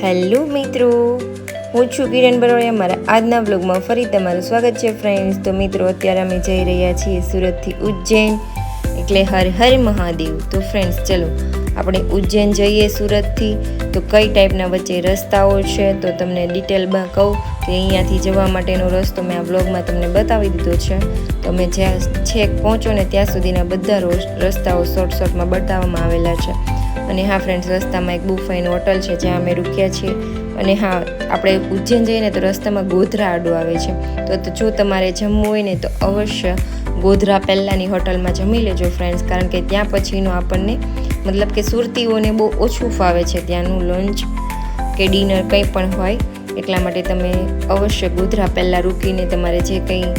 Hello મિત્રો, હું છું કિરણ બરોડિયા. મારા આજના વ્લોગમાં ફરી તમારું સ્વાગત છે ફ્રેન્ડ્સ. તો મિત્રો, અત્યારે અમે જઈ રહ્યા છીએ સુરતથી ઉજ્જૈન, એટલે હર હર મહાદેવ. તો ફ્રેન્ડ્સ, ચલો આપણે ઉજ્જૈન જઈએ સુરતથી. તો કઈ ટાઈપના વચ્ચે રસ્તાઓ છે તો તમને ડિટેલમાં કહું કે અહીંયાથી જવા માટેનો રસ્તો મેં આ વ્લોગમાં તમને બતાવી દીધો છે. તમે જ્યાં છેક પહોંચો ને ત્યાં સુધીના બધા રસ્તાઓ શોર્ટમાં બતાવવામાં આવેલા છે. અને હા ફ્રેન્ડ્સ, રસ્તામાં એક બહુ ફાઇન હોટલ છે જ્યાં અમે રૂક્યા છીએ. અને હા, આપણે ઉજ્જૈન જઈએ ને તો રસ્તામાં ગોધરા આડો આવે છે. તો જો તમારે જમવું હોય ને તો અવશ્ય ગોધરા પહેલાંની હોટલમાં જમી લેજો ફ્રેન્ડ્સ, કારણ કે ત્યાં પછીનું આપણને મતલબ કે સુરતીઓને બહુ ઓછું ફાવે છે ત્યાંનું લંચ કે ડિનર કંઈ પણ હોય. એટલા માટે તમે અવશ્ય ગોધરા પહેલાં રૂકીને તમારે જે કંઈ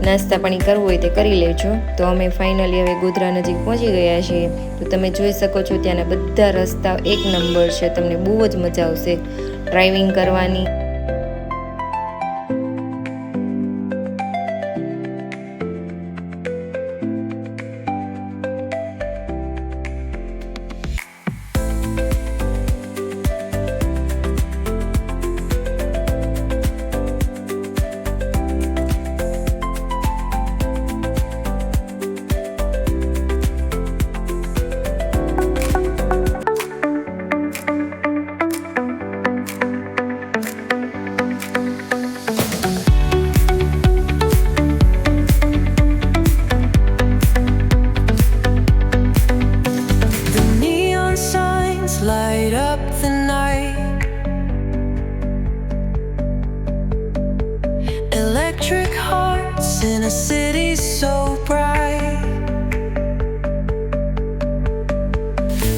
નાસ્તા પાણી કરવું હોય તે કરી લેજો. તો અમે ફાઇનલી હવે ગોધરા નજીક પહોંચી ગયા છીએ. તો તમે જોઈ શકો છો ત્યાંના બધા રસ્તા એક નંબર છે. તમને બહુ જ મજા આવશે ડ્રાઇવિંગ કરવાની. Light up the night, electric hearts in a city so bright.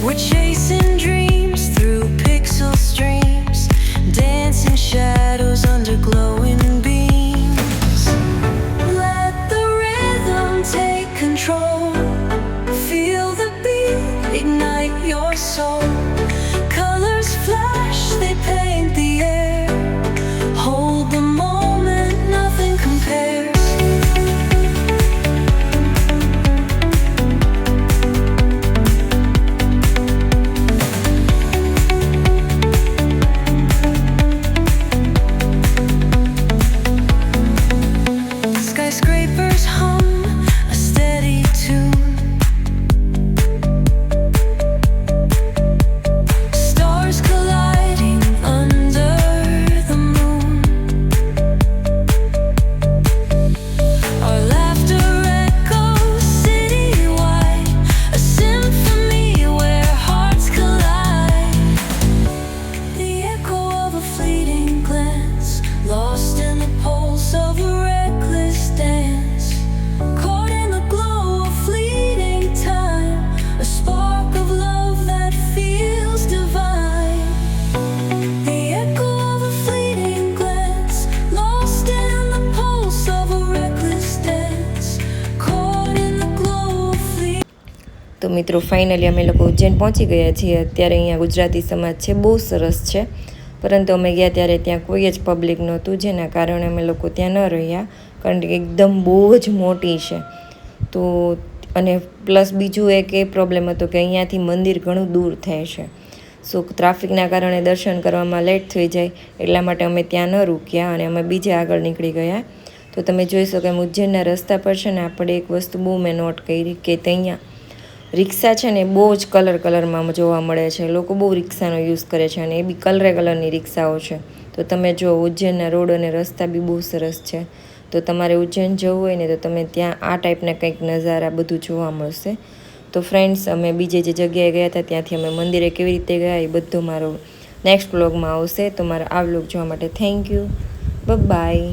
We're chasing dreams through pixel streams, dancing shadows under glowing beams. Let the rhythm take control, feel the beat, ignite your soul. Flash, they paint the air. Hold the moment, nothing compares. Skyscrapers hum a steady tune. તો મિત્રો, finally અમે લોકો ઉજ્જૈન પહોંચી ગયા છીએ. અત્યારે અહીંયા ગુજરાતી સમાજ છે, બહુ સરસ છે. પરંતુ અમે ગયા ત્યારે ત્યાં કોઈ જ પબ્લિક નહોતું, જેના કારણે અમે લોકો ત્યાં ન રહ્યા, કારણ કે એકદમ બહુ જ મોટી છે. તો અને પ્લસ બીજું એક એ પ્રોબ્લેમ હતો કે અહીંયાથી મંદિર ઘણું દૂર થાય છે. સો ટ્રાફિકના કારણે દર્શન કરવામાં લેટ થઈ જાય, એટલા માટે અમે ત્યાં ન રૂક્યા અને અમે બીજે આગળ નીકળી ગયા. તો તમે જોઈ શકો એમ ઉજ્જૈનના રસ્તા પર છે ને આપણે એક વસ્તુ બહુ મેં નોટ કરી કે ત્યાં રિક્ષા છે ને બહુ જ કલરમાં જોવા મળે છે. લોકો બહુ રિક્ષાનો યુઝ કરે છે અને એ બી કલરની રિક્ષાઓ છે. તો તમે જો ઉજ્જૈનના રોડ અને રસ્તા બી બહુ સરસ છે. તો તમારે ઉજ્જૈન જવું હોય ને તો તમે ત્યાં આ ટાઈપના કંઈક નજારા બધું જોવા મળશે. તો ફ્રેન્ડ્સ, અમે બીજે જે જગ્યાએ ગયા હતા ત્યાંથી અમે મંદિરે કેવી રીતે ગયા એ બધું મારો નેક્સ્ટ વ્લોગમાં આવશે. તો મારા આ વ્લોગ જોવા માટે થેન્ક યુ. બાય.